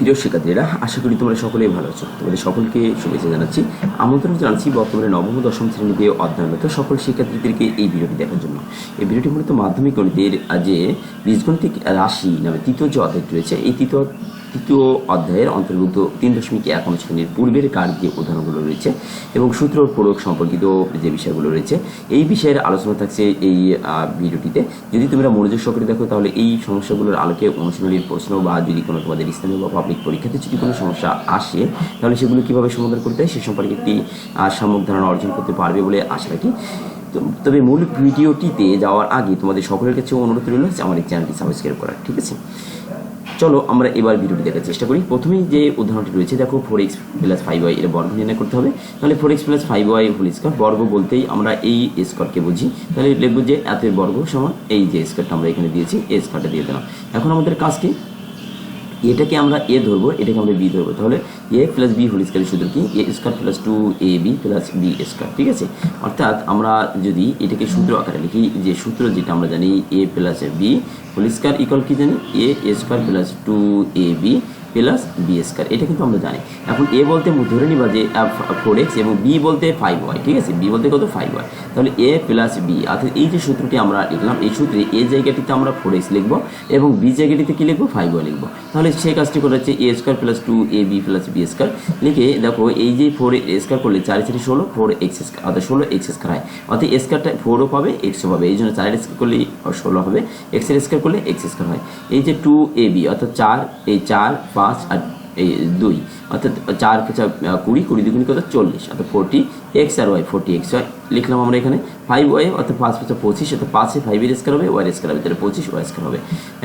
প্রিয় শিক্ষার্থীরা, আশা করি তোমরা সকলেই ভালো আছো। তোমাদের সকলকে শুভেচ্ছা জানাচ্ছি, আমন্ত্রণ জানাচ্ছি বর্তমানে নবম ও দশম শ্রেণীতে অধ্যয়নরত সকল শিক্ষার্থীদেরকে এই ভিডিওটি দেখার জন্য। এই ভিডিওটি মূলত মাধ্যমিক গণিতের যে বীজগণিতিক রাশি নামে তৃতীয় যে অধ্যায়টি রয়েছে, এই তৃতীয় অধ্যায়ের অন্তর্ভুক্ত 3.1 অনুশীলনীর পূর্বের কার যে উদাহরণগুলো রয়েছে এবং সূত্র প্রয়োগ সম্পর্কিত যে বিষয়গুলো রয়েছে, এই বিষয়ের আলোচনা থাকছে এই ভিডিওটিতে। যদি তোমরা মনোযোগ সহকারে দেখো তাহলে এই সমস্যাগুলোর আলোকে অনুশীলনীর প্রশ্ন বা যদি কোনো তোমাদের স্থানীয় বা পাবলিক পরীক্ষাতে যদি কোনো সমস্যা আসে তাহলে সেগুলো কীভাবে সমাধান করতে হয় সে সম্পর্কে একটি সম্যক ধারণা অর্জন করতে পারবে বলে আশা রাখি। তবে মূল ভিডিওটিতে যাওয়ার আগে তোমাদের সকলের কাছে অনুরোধ রইল যে আমার এই চ্যানেলটি সাবস্ক্রাইব করার, ঠিক আছে? চলো আমরা এবার ভিডিওটি দেখার চেষ্টা করি। প্রথমেই যে উদাহরণটি রয়েছে দেখো, 4x + 5y এর বর্গ নির্ণয় করতে হবে। তাহলে 4x + 5y হোল স্কয়ার, বর্গ বলতেই আমরা এই স্কয়ারকে বুঝি। তাহলে লিখব যে এতের বর্গ সমান এই যে স্কয়ারটা আমরা এখানে দিয়েছি, এই স্কয়ারটা দিয়ে দিলাম। এখন আমাদের কাজ কি, এটাকে আমরা এ ধরবো, এটাকে আমরা বি ধরবো। তাহলে a + b হোল স্কয়ারের সূত্র কি, a² + 2ab + b², ঠিক আছে? অর্থাৎ আমরা যদি এটাকে সূত্র আকারে লিখি, যে সূত্র যেটা আমরা জানি a + b whole square equal কি জানি, a² + 2ab + b², এটা কিন্তু আমরা জানি। এখন a বলতে ধরে নিবা যে 4x এবং b বলতে 5y, ঠিক আছে? b বলতে কত, 5y। তাহলে a + b, অর্থাৎ এই যে সূত্রটি আমরা লিখলাম, এই সূত্রে a জায়গাটিতে আমরা 4x লিখবো এবং b জায়গাটিতে কি লিখবো, 5y লিখবো। তাহলে সেই কাজটি করে হচ্ছে a² + 2ab + b² লিখে দেখো, এই যে 4x² করলে 4 × 16, 4x², অর্থাৎ 16x² হয়। অর্থাৎ স্কয়ারটা 4ও পাবে, xও পাবে, এই জন্য 4x² করলে 16 হবে, x² করলে x² হয়। এই যে 2ab অর্থাৎ 4, এই 4, 5 আর এই 2, অর্থাৎ 4 × 5 = 20, 20 × 2 = 40, অর্থাৎ 40x আর y 40x হয় লিখলাম আমরা এখানে। 5y অর্থাৎ 5 × 5 = 25, অর্থাৎ 5 5² হবে, y² হবে, তাহলে 25y² হবে।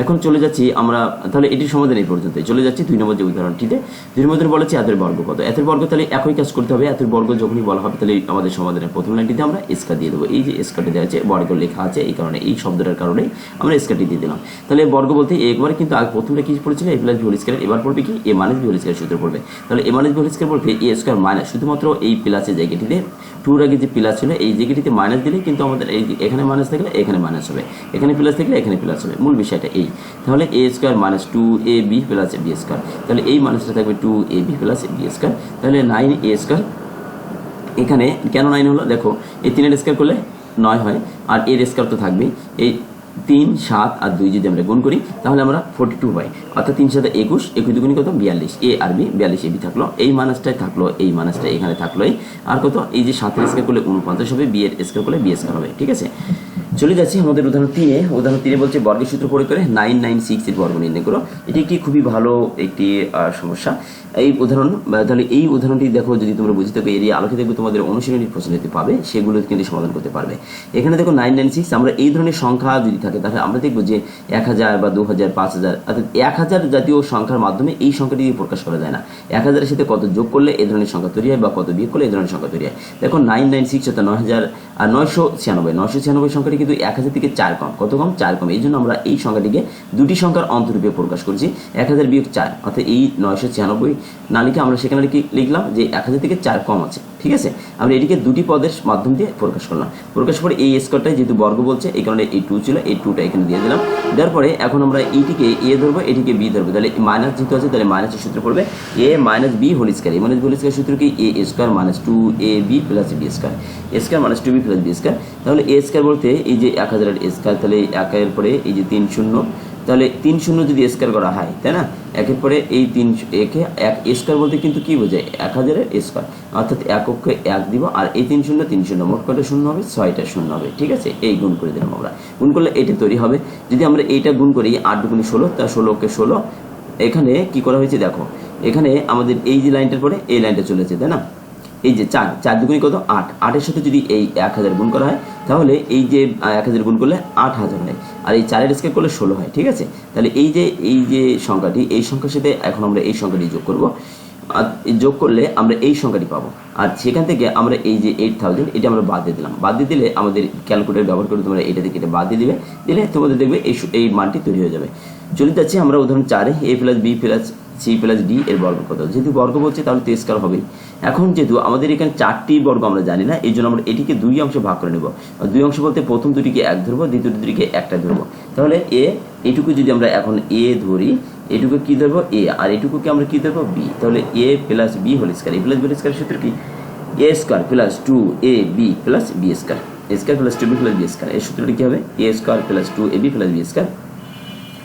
এখন চলে যাচ্ছি আমরা, তাহলে এটির সমাধান এই পর্যন্ত। চলে যাচ্ছি 2 নম্বর যে উদাহরণটিতে। 2 নম্বর বলেছে এতের বর্গ কত। এতের বর্গ, তাহলে একই কাজ করতে হবে। এতের বর্গ যখনই বলা হবে তাহলে আমাদের সমাধানের প্রথম লাইনটিতে আমরা স্কয়ার দিয়ে দেবো। এই যে স্কয়ারটি দেওয়া আছে, বর্গ লেখা আছে, এই কারণে এই শব্দটার কারণে আমরা স্কয়ারটি দিয়ে দিলাম। তাহলে বর্গ বলতে একবারে কিন্তু আগে প্রথমটা কি পড়েছিল, a + b হোল স্কয়ার, এবার পড়বে কি, a - b হোল স্কয়ার সূত্র পড়বে। তাহলে a - b হোল স্কয়ার বলতে a² মাইনাস, শুধুমাত্র এই প্লাসের জায়গাটিতে 2 আগে যে প্লাস ছিল এই জায়গাটিতে মাইনাস দিলে কিন্তু আমাদের এই এখানে মাইনাস থাকলে এখানে মাইনাস হবে, এখানে প্লাস থাকলে এখানে প্লাস হবে, মূল বিষয়টা এই। তাহলে a² - 2ab + b², তাহলে এই মাইনাসটা থাকবে 2ab + b², তাহলে 9a²। এখানে কেন 9 হলো, দেখো এই 3 এর স্কয়ার করলে 9 হয়, আর এর স্কয়ার তো থাকবেই। এই 3, 7 আর 2 যদি আমরা গুণ করি তাহলে আমরা 42 পাই, অর্থাৎ 3 × 7 = 21, 21 × 2 = কত, 42, a আর b, 42ab থাকলো, এই মাইনাসটাই থাকলো, এই মাইনাসটা এখানে থাকলোই, আর কত, এই যে 7 এর স্কয়ার করলে 49 হবে, b এর স্কয়ার করলে b² হবে, ঠিক আছে? চলে যাচ্ছি আমাদের উদাহরণ 3 এ। উদাহরণ 3 বলছে বর্গের সূত্র প্রয়োগ করে 996 এর বর্গ নির্ণয় করো। এটি একটি খুবই ভালো একটি সমস্যা, এই উদাহরণ। তাহলে এই উদাহরণটি দেখো, যদি তোমরা বুঝতে থাকো এর আলোকে দেখবে তোমাদের অনুশীলনীর প্রশ্ন দিতে পাবে, সেগুলো কিন্তু সমাধান করতে পারবে। এখানে দেখো 996, আমরা এই ধরনের সংখ্যা যদি থাকে তাহলে আমরা দেখবো যে 1000 বা 2000, 5000, অর্থাৎ 1000 জাতীয় সংখ্যার মাধ্যমে এই সংখ্যাটি প্রকাশ করা যায় না। 1000 এর সাথে কত যোগ করলে এই ধরনের সংখ্যা তৈরি হয় বা কত বিয়োগ করলে এই ধরনের সংখ্যা তৈরি হয়। দেখো 996 অর্থাৎ 996 সংখ্যাটি কিন্তু 1000 থেকে 4 কম, কত কম, 4 কম। এই জন্য আমরা এই সংখ্যাটিকে দুটি সংখ্যার অন্তরূপে প্রকাশ করছি, 1000 - 4, অর্থাৎ এই 996 না লিখে আমরা সেখানে লিখলাম যে 1000 থেকে 4 কম আছে, ঠিক আছে? আমরা এটিকে দুটি পদের মাধ্যম দিয়ে প্রকাশ করলাম। প্রকাশ করে এই স্কয়ারটাই যেহেতু বর্গ বলছে, এই কারণে এই 2 ছিল, এই 2টা এখানে দিয়ে দিলাম। দেওয়ার পরে এখন আমরা এইটিকে a ধরবো, এটিকে b ধরবো। তাহলে মাইনাস যেহেতু আছে তাহলে মাইনাসের সূত্র পড়বে a - b whole square. a - b whole square সূত্র কি, a² - 2ab + b², a² - 2b + b²। তাহলে a² বলতে এই যে 1000 এর স্কয়ার, তাহলে 1 এর পরে এই যে 3 শূন্য, তাহলে 3 শূন্য যদি স্কয়ার করা হয়, তাই না? 1 এর পরে এই 3 একে 1 স্কয়ার বলতে কিন্তু কি বোঝায়, 1000 এর স্কয়ার, অর্থাৎ এককে 1 দিব, আর এই 3 শূন্য 3 শূন্য, মোট কয়টা শূন্য হবে, 6টা শূন্য হবে, ঠিক আছে? এই গুণ করে দিলাম আমরা, গুণ করলে এটা তৈরি হবে। যদি আমরা এইটা গুণ করি 8 × 16, তা 16কে 16, এখানে কি করা হয়েছে দেখো, এখানে আমাদের এই যে লাইনটার পরে এই লাইনটা চলেছে, তাই না? এই যে 4, 4 দুগুণে কত, 8, 8 এর সাথে যদি এই 1000 গুণ করা হয় তাহলে এই যে 1000 গুণ করলে 8000 হয়, আর এই 4 এর স্কয়ার করলে 16 হয়, ঠিক আছে? তাহলে এই যে সংখ্যাটি, এই সংখ্যার সাথে এখন আমরা এই সংখ্যাটি যোগ করব, আর যোগ করলে আমরা এই সংখ্যাটি পাবো, আর সেখান থেকে আমরা এই যে 8000 এটা আমরা বাদ দিয়ে দিলাম। বাদ দিয়ে দিলে আমাদের ক্যালকুলেটর ব্যবহার করে তোমরা এটা থেকে এটা বাদ দিয়ে দিলে তোমাদের দেখবে এই মানটি তৈরি হয়ে যাবে। চলে যাচ্ছি আমরা উদাহরণ 4 এ, a + b + c + d এর বর্গ কত। যেহেতু বর্গ বলছে তাহলে তো স্কয়ার হবেই। এখন যেহেতু আমাদের এখানে 4টি বর্গ আমরা জানি না, এই জন্য আমরা এটিকে 2 অংশে ভাগ করে নেব। 2 অংশ বলতে প্রথম দুটিকে 1 ধরবো, দ্বিতীয় দুটিকে 1টা ধরবো। তাহলে এটুকু যদি আমরা এখন a ধরি, এটুকু কি ধরবো এ, আর এটুকুকে আমরা কি ধরবো বি। তাহলে A plus B whole square, A plus B whole স্কয়ারের সূত্র কি A square plus 2ab plus B square, A square plus 2b plus B square. এর সূত্রটি কি হবে A square plus 2ab plus B square.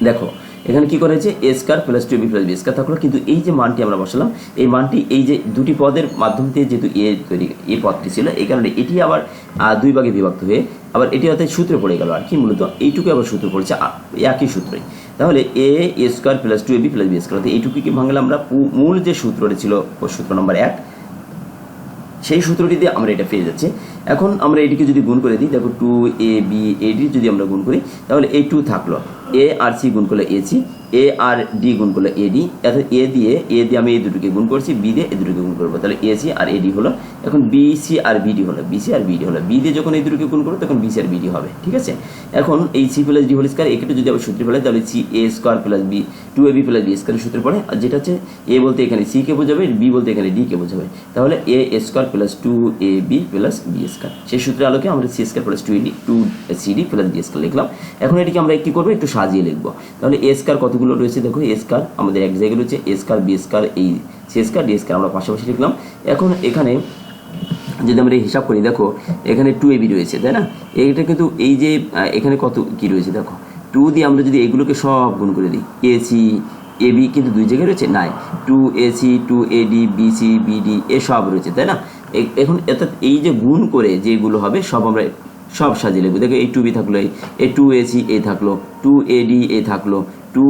দেখো এখানে কি করা হয়েছে A square plus 2b plus B square থাকলো, কিন্তু এই যে মানটি আমরা বসালাম এই মানটি এই যে দুটি পদের মাধ্যম দিয়ে যেহেতু এ তৈরি এ পদটি ছিল এই কারণে এটি আবার দুই ভাগে বিভক্ত হয়ে আবার এটি অর্থাৎ সূত্রে পড়ে গেল আর কি, মূলত এইটুকু আবার সূত্র পড়েছে একই সূত্রে। তাহলে A square plus 2ab plus B square, এইটুকুকে ভাঙলে আমরা মূল যে সূত্রটি ছিল সূত্র নম্বর 1 সেই সূত্রটি দিয়ে আমরা এটা পেয়ে যাচ্ছি। এখন আমরা এটিকে যদি গুণ করে দিই, দেখো 2ab যদি আমরা গুণ করি তাহলে এই 2 থাকলো, এ আর সি গুণ করলে এসি, এ আর ডি গুণ করলে এডি, অর্থাৎ এ দিয়ে আমি এই দুটোকে গুণ করছি, বি দিয়ে এই দুটোকে গুণ করবো, তাহলে এসি আর এডি হলো। এখন বিসি আর বিডি হলো, বিসি আর বিডি হলো, বি দিয়ে যখন এই দুটোকে গুণ করবো তখন বিসি আর বিডি হবে, ঠিক আছে। এখন এই C plus D whole square একে যদি আবার সূত্রে পড়ে তাহলে C A square plus B 2ab plus B স্কয়ারের সূত্রে পড়ে, আর যেটা হচ্ছে এ বলতে এখানে সি কে বোঝাবে, বি বলতে এখানে ডি কে বোঝাবে, তাহলে A square plus 2ab plus B square. সেই সূত্রের আলোকে আমরা C square plus 2cd plus B square লিখলাম। এখন এটিকে আমরা কি করবো একটু সাজিয়ে লিখবো। তাহলে এ স্কয়ার কতগুলো রয়েছে দেখো, এ স্কয়ার আমাদের এক জায়গায় রয়েছে, এ স্কয়ার বি স্কয়ার এই সি স্কয়ার ডি স্কয়ার আমরা পাশাপাশি লিখলাম। এখন এখানে যদি আমরা হিসাব করি দেখো এখানে 2ab রয়েছে তাই না, এইটা কিন্তু এই যে এখানে কত কি রয়েছে দেখো 2 দিয়ে আমরা যদি এগুলোকে সব গুণ করে দিই, এসি এবি কিন্তু দুই জায়গায় রয়েছে নাই, 2ac 2ad bc bd এ সব রয়েছে তাই না। এখন অর্থাৎ এই যে গুণ করে যেগুলো হবে সব আমরা সব সাজিয়ে লিখবো। দেখো এই 2b থাকলো, এই 2ac এ থাকলো, 2ad এ থাকলো, 2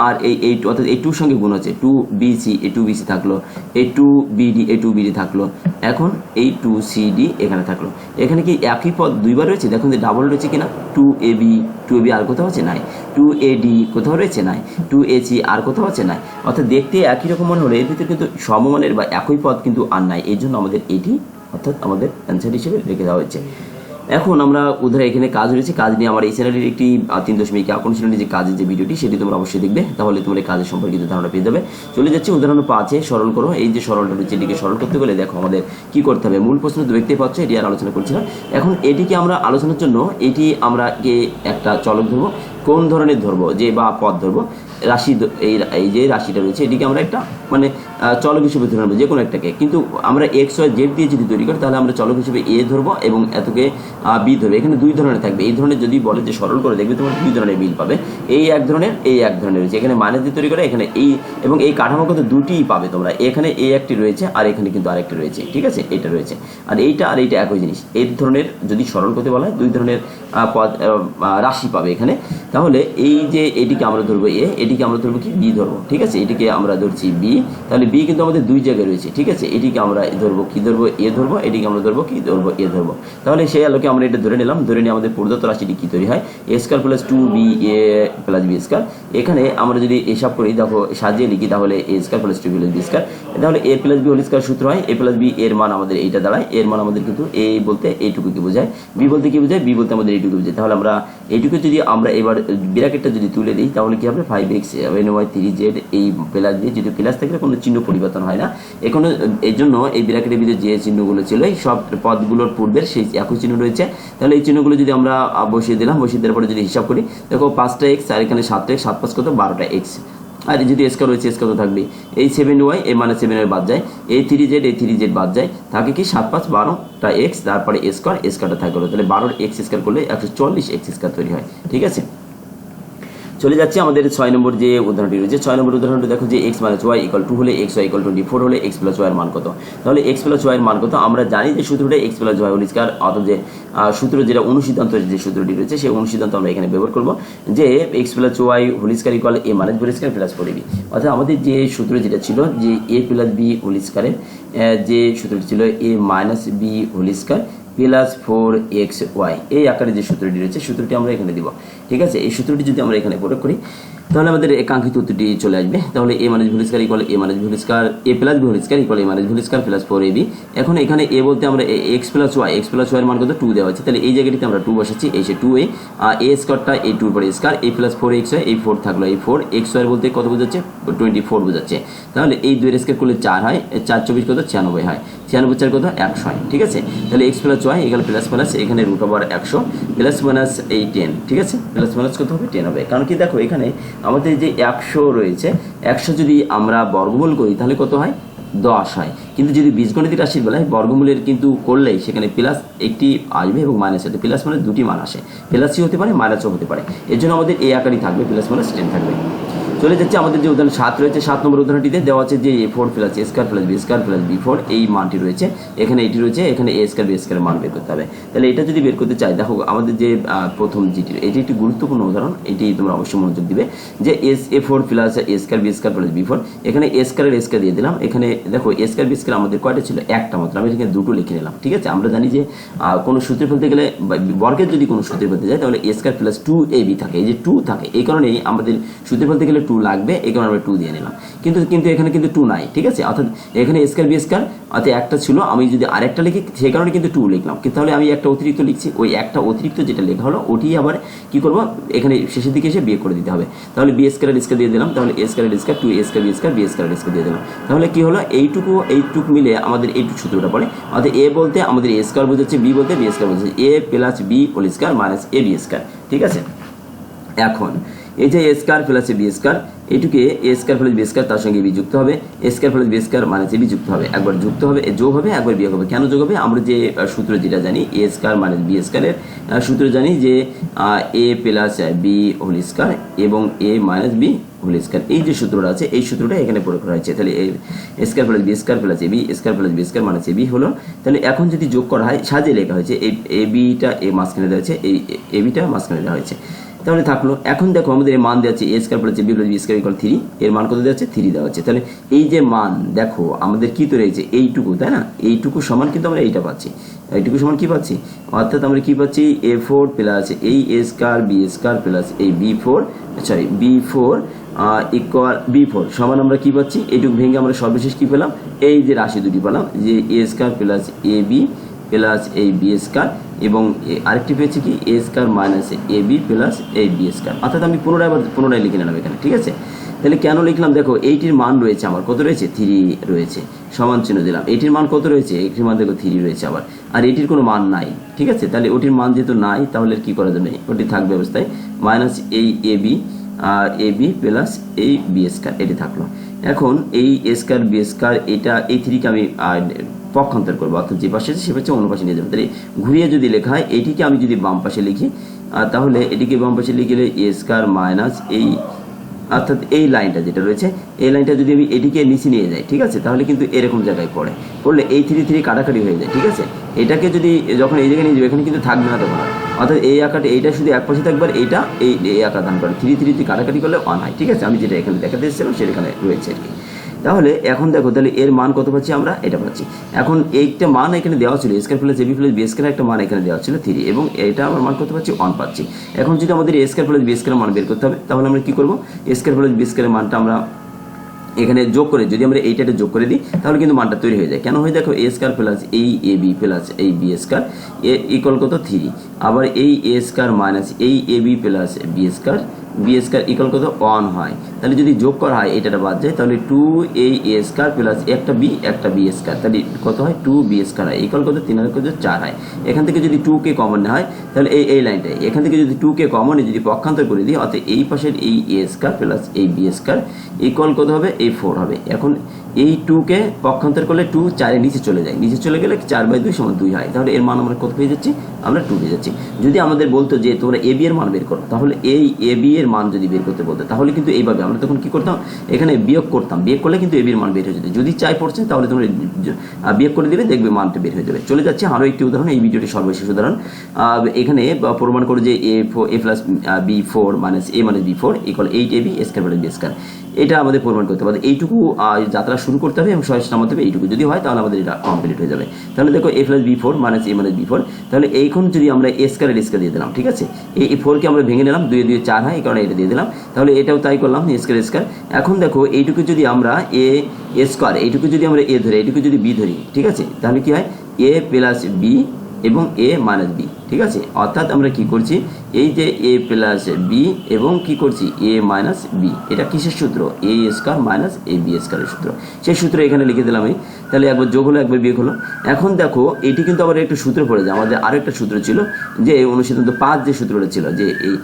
আর এই অর্থাৎ এই 2 সঙ্গে গুণ হচ্ছে 2bc এই 2bc থাকলো, এই 2bd এই 2bd থাকলো, এখন এই 2cd এখানে থাকলো। এখানে কি একই পদ দুইবার রয়েছে, দেখুন যে ডাবল রয়েছে কিনা, 2ab আর কোথাও আছে নাই, 2ad কোথাও রয়েছে নাই, 2ac আর কোথাও আছে নাই, অর্থাৎ দেখতে একই রকম মনে হলো এর ভিতরে কিন্তু সমমানের বা একই পদ কিন্তু আর নাই, এই জন্য আমাদের এটি অর্থাৎ আমাদের অ্যান্সার হিসেবে রেখে দেওয়া হয়েছে। এখন আমরা উদাহরণ এখানে কাজ রয়েছে, কাজ নিয়ে আমার এই চ্যানেলের একটি 3.1 শ্রেণীর যে কাজের যে ভিডিওটি সেটি তোমরা অবশ্যই দেখবে, তাহলে তোমরা কাজের সম্পর্কিত ধারণা পেয়ে যাবে। চলে যাচ্ছে উদাহরণ 5-এ, সরল করো। এই যে সরলটা রয়েছে এটিকে সরল করতে গেলে দেখো আমাদের কি করতে হবে, মূল প্রশ্ন তো দেখতেই পাচ্ছ, এটি আর আলোচনা করছি না। এখন এটিকে আমরা আলোচনার জন্য এটি আমরা একটা চলক ধরবো, কোন ধরনের ধরবো যে বা পদ ধরবো, রাশি এই যে রাশিটা রয়েছে এটিকে আমরা একটা মানে চলক হিসেবে ধরে নেবো যে কোনো একটাকে, কিন্তু আমরা এক্স ওয়াই জেড দিয়ে যদি তৈরি করি তাহলে আমরা চলক হিসেবে এ ধরবো এবং এতকে বি ধরবে। এখানে দুই ধরনের থাকবে, এই ধরনের যদি বলে যে সরল করে দেখবে তোমার দুই ধরনের মিল পাবে, এই এক ধরনের এই এক ধরনের রয়েছে, এখানে মাইনাস দিয়ে তৈরি করে এখানে এই এবং এই কাঠামোগত দুটিই পাবে তোমরা, এখানে এই একটি রয়েছে আর এখানে কিন্তু আরেকটি রয়েছে, ঠিক আছে, এটা রয়েছে আর এইটা একই জিনিস। এই ধরনের যদি সরল করতে বলা হয় দুই ধরনের পদ রাশি পাবে এখানে, তাহলে এই যে এটিকে আমরা ধরবো এ, এটিকে আমরা ধরবো কি বি ধরবো, ঠিক আছে, এটিকে আমরা ধরছি বি, তাহলে বি কিন্তু আমাদের দুই জায়গায় রয়েছে, ঠিক আছে, এটিকে আমরা ধরবো কি ধরবো এ ধরবো, এটিকে আমরা ধরবো কি ধরবো এ ধরবো। তাহলে সেই আলোকে আমরা এটা ধরে নিলাম, ধরে নিয়ে আমাদের প্রদত্ত রাশিটি কি তৈরি হয়, A square plus 2b A plus B square. এখানে আমরা যদি হিসাব করি দেখো সাজিয়ে লিখি তাহলে A square plus 2b plus B square, তাহলে A plus B whole square সূত্র হয়, এ প্লাস বি এর মান আমাদের এইটা দাঁড়ায়, এর মান আমাদের কিন্তু এ বলতে এইটুকুকে বোঝায়, বি বলতে কি বোঝায়, বি বলতে আমাদের এইটুকু বোঝায়। তাহলে আমরা এইটুকু যদি আমরা এবার ব্র্যাকেটটা যদি তুলে দিই তাহলে কি হবে 5x 7y 3z এই প্লাস দিয়ে, যদি প্লাস থাকলে কোনো চিহ্ন পরিবর্তন হয় না, এখানে এই জন্য এই ব্র্যাকেটের ভিতরে যে চিহ্নগুলো ছিল এই সব পদগুলোর পূর্বের সেই একই চিহ্ন রয়েছে। তাহলে এই চিহ্নগুলো যদি আমরা বসিয়ে দিলাম, বসিয়ে দেওয়ার পরে যদি হিসাব করি দেখো 5টা x আর এখানে 7টা x, 7 5 কত 12টা x, আর যদি স্কয়ার রয়েছে স্কয়ার তো থাকবে, এই 7y এর মানে 7 বাদ যায়, এই 3z বাদ যায়, থাকে কি 7 5 12টা x, তারপরে স্কয়ারটা থাকবে, তাহলে 12 x স্কয়ার করলে 140 x স্কয়ার তৈরি হয়, ঠিক আছে। চলে যাচ্ছে আমাদের 6 নম্বর যে উদাহরণটি রয়েছে, 6 নম্বর উদাহরণটি দেখো যে x − y = 2 হলে xy = 24 হলে x + y এর মান কত। তাহলে x + y এর মান কত, আমরা জানি যে সূত্রটা x + y হোল স্কয়ার, অর্থাৎ যে সূত্র যেটা অনুসিদ্ধান্তের যে সূত্রটি রয়েছে সেই অনুসিদ্ধান্ত আমরা এখানে ব্যবহার করব, যে x + y whole square = a - b square plus 4ab। অর্থাৎ আমাদের যে সূত্র যেটা ছিল যে a + b হোল স্কয়ারের যে সূত্রটি ছিল a - b whole square plus 4xy, এই আকারে যে সূত্রটি রয়েছে সূত্রটি আমরা এখানে দিব, ঠিক আছে। এই সূত্রটি যদি আমরা এখানে প্রয়োগ করি তাহলে আমাদের কাঙ্ক্ষিত উত্তরটি চলে আসবে। তাহলে a - b whole square = a - b whole square, a + b whole square = a - b whole square plus 4ab। এখন এখানে a বলতে আমরা x + y এর মান কত 2 দেওয়া আছে, তাহলে এই জায়গাটিতে আমরা 2 বসাচ্ছি, এই সে 2a, a স্কয়ারটা এই 2 এর পরে স্কয়ার, a প্লাস 4xy, এই 4 থাকলো, এই 4xy বলতে কত বোঝাচ্ছে 24 বোঝাচ্ছে, তাহলে এই 2 এর স্কয়ার করলে 4 হয়, 4 24 কত 96 হয়, 96 কত 100 হয়, ঠিক আছে। তাহলে x plus y equal plus minus এখানে রুট ওভার 100 প্লাস মাইনাস এই 10, ঠিক আছে, প্লাস মাইনাস কত হবে 10 হবে। কারণ কি দেখো এখানে আমাদের যে 100 রয়েছে, 100 যদি আমরা বর্গমূল করি তাহলে কত হয় 10 হয়। কিন্তু যদি বীজগণিতিক রাশির বেলায় বর্গমূলের কিন্তু করলেই সেখানে প্লাস একটি আসবে এবং মাইনাস হতে, প্লাস মানে দুটি মান আসে, প্লাসই হতে পারে মাইনাসও হতে পারে। এর জন্য আমাদের এই আকারই থাকবে, প্লাস মাইনাস 10 থাকবে। চলে যাচ্ছে আমাদের যে উদাহরণ 7 রয়েছে, 7 নম্বর উদাহরণটিতে দেওয়া আছে যে a4 plus a square plus b square plus b4 এই মানটি রয়েছে, এখানে এটি রয়েছে, এখানে a স্কয়ার b স্কয়ার মান বের করতে হবে। তাহলে এটা যদি বের করতে চাই, দেখো আমাদের যে প্রথম যেটি, এটি একটি গুরুত্বপূর্ণ উদাহরণ, এটি তোমরা অবশ্যই মনোযোগ দিবে যে a4 plus a square b square plus b4, এখানে a স্কয়ারের a স্কয়ার দিয়ে দিলাম, এখানে দেখো a স্কয়ার b স্কয়ার আমাদের কয়টা ছিল, একটা মাত্র, আমি এখানে দুটো লিখে নিলাম, ঠিক আছে। আমরা জানি যে কোনো সূত্রে ফেলতে গেলে বর্গের যদি কোনো সূত্রে ফেলতে যায় তাহলে a স্কয়ার প্লাস 2ab থাকে, এই যে 2 থাকে, এই কারণেই আমাদের সূত্রে ফেলতে গেলে 2 লাগবে, এই কারণে আমরা 2 দিয়ে নিলাম। কিন্তু এখানে কিন্তু 2 নাই, ঠিক আছে, অর্থাৎ এখানে a স্কয়ার b স্কয়ার অর্থাৎ একটা ছিল, আমি যদি আরেকটা লিখি সেই কারণে কিন্তু 2 লিখলাম, কিন্তু তাহলে আমি একটা অতিরিক্ত লিখছি, ওই একটা অতিরিক্ত যেটা লেখা হলো ওটি আবার কি করব, এখানে শেষের দিকে এসে বিয়োগ করে দিতে হবে। তাহলে b স্কয়ার স্কয়ার দিয়ে দিলাম, তাহলে a square square 2a square b square b square square দিয়ে দিলাম। তাহলে কি হলো, এইটুকু মিলে আমাদের এইটুকু সূত্রটা পড়ে, অর্থাৎ a বলতে আমাদের a স্কয়ার বোঝাচ্ছে, b বলতে b স্কয়ার বোঝাচ্ছে, a plus b whole square minus ab square, ঠিক আছে। এখন এই যে a square plus b square, এইটুকে a square plus b square তার সঙ্গে b যুক্ত হবে, a square plus b square minus ab যুক্ত হবে, একবার যুক্ত হবে যোগ হবে, একবার বিয়োগ হবে। কেন যোগ হবে, আমরা যে সূত্র যেটা জানি a স্কয়ার মাইনাস b স্কয়ারের সূত্র জানি যে a plus b whole square এবং a মাইনাস b হোল স্কয়ার, এই যে সূত্রটা আছে এই সূত্রটা এখানে প্রয়োগ করা হয়েছে। তাহলে a square plus b square plus ab square plus b square minus ab হলো। তাহলে এখন যদি যোগ করা হয়, সাজিয়ে লেখা হয়েছে, এই abটা এই মাঝখানে দেওয়া হয়েছে, এই abটা মাঝখানে দেওয়া হয়েছে, তাহলে থাকলো। এখন দেখো আমাদের এই মান দেওয়া আছে a square plus b plus b square equal 3, এর মান কত দেওয়া আছে 3 দেওয়া আছে। তাহলে এই যে মান দেখো আমাদের কি তৈরি হয়েছে, এইটুকু, তাই না, এইটুকু সমান কিন্তু আমরা এইটা পাচ্ছি, এইটুকু সমান কি পাচ্ছি, অর্থাৎ আমরা কি পাচ্ছি a4 প্লাস এই a square b square plus এই b4 ইকুয়াল b4 সমান আমরা কি পাচ্ছি, এইটুকু ভেঙে আমরা সর্বশেষ কি পেলাম, এই যে রাশি দুটি পেলাম যে a square plus ab plus এই b স্কয়ার এবং আরেকটি পেয়েছি কি a square minus ab plus এই b স্কয়ার, অর্থাৎ আমি পুনরায় লিখে নিলাম এখানে, ঠিক আছে। তাহলে কেন লিখলাম, দেখো এইটির মান রয়েছে আমার কত রয়েছে 3 রয়েছে, সমান চিহ্ন দিলাম, এইটির মান কত রয়েছে, এইটির মান দেখো 3 রয়েছে আবার, আর এটির কোনো মান নাই, ঠিক আছে। তাহলে ওটির মান যেহেতু নাই তাহলে কি করা যাবে, ওটি থাকবে অবস্থায় মাইনাস এই ab প্লাস এই b স্কয়ার, এটি থাকলো। এখন এই a স্কয়ার b স্কয়ার এটা এই 3 কে আমি পক্ষান্তর করবো, অর্থাৎ যে পাশে আছে সে পাশে অন্য পাশে নিয়ে যাবো। তাহলে ঘুরিয়ে যদি লেখা হয়, এইটিকে আমি যদি বাম পাশে লিখি তাহলে এটিকে বাম পাশে লিখলে a স্কয়ার মাইনাস এই, অর্থাৎ এই লাইনটা যেটা রয়েছে এই লাইনটা যদি আমি এটিকে নিচে নিয়ে যাই, ঠিক আছে, তাহলে কিন্তু এরকম জায়গায় পড়লে এই 3 কাটাকাটি হয়ে যায়, ঠিক আছে। এটাকে যদি যখন এই জায়গায় নিয়ে যাবে এখানে কিন্তু থাকবে না তখন, অর্থাৎ এই আকারটা এইটা শুধু এক পাশে থাকবে, এইটা এই আকার দান করে 3 কাটাকাটি করলে 1 হয়, ঠিক আছে। আমি যেটা এখানে দেখাতে এসেছিলাম সেখানে রয়েছে আর কি। তাহলে এখন দেখো, তাহলে এর মান কত পাচ্ছি আমরা, এটা পাচ্ছি। এখন এইটা মান এখানে দেওয়া ছিল square plus ab plus b square, একটা মান এখানে দেওয়া ছিল 3 এবং এটা আমার মান কত পাচ্ছি 1 পাচ্ছি। এখন যদি আমাদের a square plus b square মান বের করতে হবে তাহলে আমরা কি করব, a স্কয়ার প্লাস b স্কয়ারের মানটা আমরা এখানে যোগ করে যদি আমরা এইটাতে যোগ করে দিই তাহলে কিন্তু মানটা তৈরি হয়ে যায়। কেন হয় দেখো, a স্কয়ার প্লাস এই ab প্লাস এই b স্কয়ার ইকুয়াল কত 3, আবার এই a স্কয়ার মাইনাস এই ab plus b square equal কত 1 হয়। তাহলে যদি যোগ করা হয় এইটা বাদ যায় তাহলে 2a স্কয়ার প্লাস একটা b স্কয়ার, তাহলে কত হয় 2b স্কয়ার হয়, ইকুয়াল কত 3 আর কত 4 হয়। এখান থেকে যদি 2 কে কমন নেওয়া হয় তাহলে এই লাইনটাই, এখান থেকে যদি 2 কে কমন যদি পক্ষান্তর করে দিই অর্থাৎ এই পাশের এই a স্কয়ার প্লাস এই b স্কয়ার ইকুয়াল কত হবে এই 4 হবে। এখন এই 2 কে পক্ষান্তর করলে 2 4 এর নিচে চলে যায়, নিচে চলে গেলে 4/2 সমান 2 হয়, তাহলে এর মান আমরা কত পেয়ে যাচ্ছি, আমরা 2 পেয়ে যাচ্ছি। যদি আমাদের বলতো যে তোমরা ab এর মান বের করো, তাহলে এই ab এর মান যদি বের করতে বলতো তাহলে কিন্তু এইভাবে আমরা তখন কি করতাম, এখানে বিয়োগ করতাম, বিয়োগ করলে কিন্তু ab এর মান বের হয়ে যেত। যদি চাই পড়ছে তাহলে তোমরা বিয়োগ করে দিবে, দেখবে মানটা বের হয়ে যাবে। চলে যাচ্ছে আরও একটি উদাহরণ, এই ভিডিওটি সর্বশেষ উদাহরণ। এখানে প্রমাণ করে যে a plus b4 minus a minus b4 equal 8ab square plus b square, এটা আমাদের প্রমাণ করতে হবে। এইটুকু যাত্রা শুরু করতে হবে এবং সহজ নামাতে হবে, এইটুকু যদি হয় তাহলে আমাদের এটা কমপ্লিট হয়ে যাবে। তাহলে দেখো a plus b4 minus a minus b4, তাহলে এইখন যদি আমরা a স্কয়ার দিয়ে দিলাম, ঠিক আছে, এই 4 কে আমরা ভেঙে নিলাম, 2 2 4 হয়, এই কারণে এটা দিয়ে দিলাম। তাহলে এটাও তাই করলাম a স্কয়ার। এখন দেখো এইটুকু যদি আমরা a স্কয়ার, এইটুকু যদি আমরা a ধরি, এইটুকু যদি b ধরি, ঠিক আছে, তাহলে কি হয় a প্লাস b এবং a মাইনাস b, ঠিক আছে, অর্থাৎ আমরা কি করছি, এই যে এ প্লাস বি এবং কি করছি এ মাইনাস বি, এটা কিসের সূত্র, এ স্কয়ার মাইনাস এ বি স্কয়ারের সূত্র, সেই সূত্র এখানে লিখে দিলাম আমি। তাহলে একবার যোগ হলো একবার বিয়োগ হলো। এখন দেখো এটি কিন্তু আবার একটু সূত্র পড়ে যায়, আমাদের আরেকটা সূত্র ছিল যে অনুসিদ্ধান্ত 5 যে সূত্রটা ছিল যে এই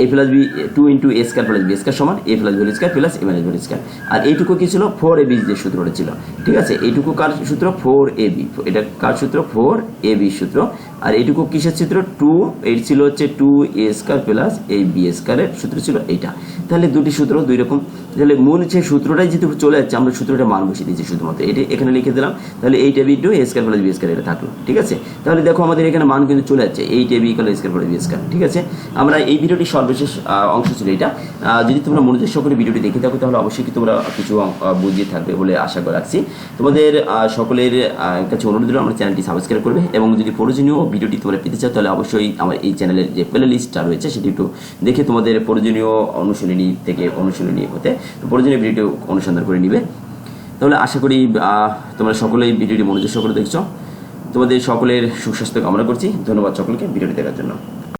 এ প্লাস বি 2 ইন্টু এ স্কয়ার প্লাস বি স্কয়ার সমান এ প্লাস বি স্কয়ার প্লাস এ মাইনাস বি স্কয়ার। আর এইটুকু কি ছিল 4ab যে সূত্রটা ছিল, ঠিক আছে, এইটুকু কার সূত্র 4ab, এটা কার সূত্র 4ab সূত্র। আর এইটুকু কিসের সূত্র 2, এই ছিল হচ্ছে 2a স্কয়ার প্লাস এই বি স্কয়ারের সূত্র ছিল এইটা। তাহলে দুটি সূত্র দুই রকম, তাহলে মূল যে সূত্রটাই যেহেতু চলে যাচ্ছে আমরা সূত্রটা মান বসিয়ে দিয়েছি শুধুমাত্র, এটি এখানে লিখে দিলাম। তাহলে 8ab টু এ স্কয়ার প্লাস বি স্কয়ার এটা থাকলো, ঠিক আছে। তাহলে দেখো আমাদের এখানে মান কিন্তু চলে যাচ্ছে 8ab ইকুয়াল এ স্কয়ার প্লাস বি স্কয়ার, ঠিক আছে। আমরা এই ভিডিওটি সর্বশেষ অংশ ছিল এটা। যদি তোমরা মনোযোগ সহকারে ভিডিওটি দেখে থাকো তাহলে অবশ্যই কি তোমরা কিছু বুঝিয়ে থাকবে বলে আশা করে রাখছি। তোমাদের সকলের কাছে অনুরোধ হলো আমার চ্যানেলটি সাবস্ক্রাইব করবে, এবং যদি প্রয়োজনীয় ভিডিওটি তোমরা পেতে চাও তাহলে অবশ্যই আমার এই চ্যানেলের যে প্লে লিস্টটা রয়েছে সেটি একটু দেখে তোমাদের প্রয়োজনীয় অনুশীলনী থেকে অনুশীলনী হতে প্রয়োজনীয় ভিডিও অনুসন্ধান করে নিবে। তাহলে আশা করি তোমরা সকলেই ভিডিওটি মনোযোগ সহকারে দেখছো। তোমাদের সকলের সুস্বাস্থ্য কামনা করছি। ধন্যবাদ সকলকে ভিডিওটি দেখার জন্য।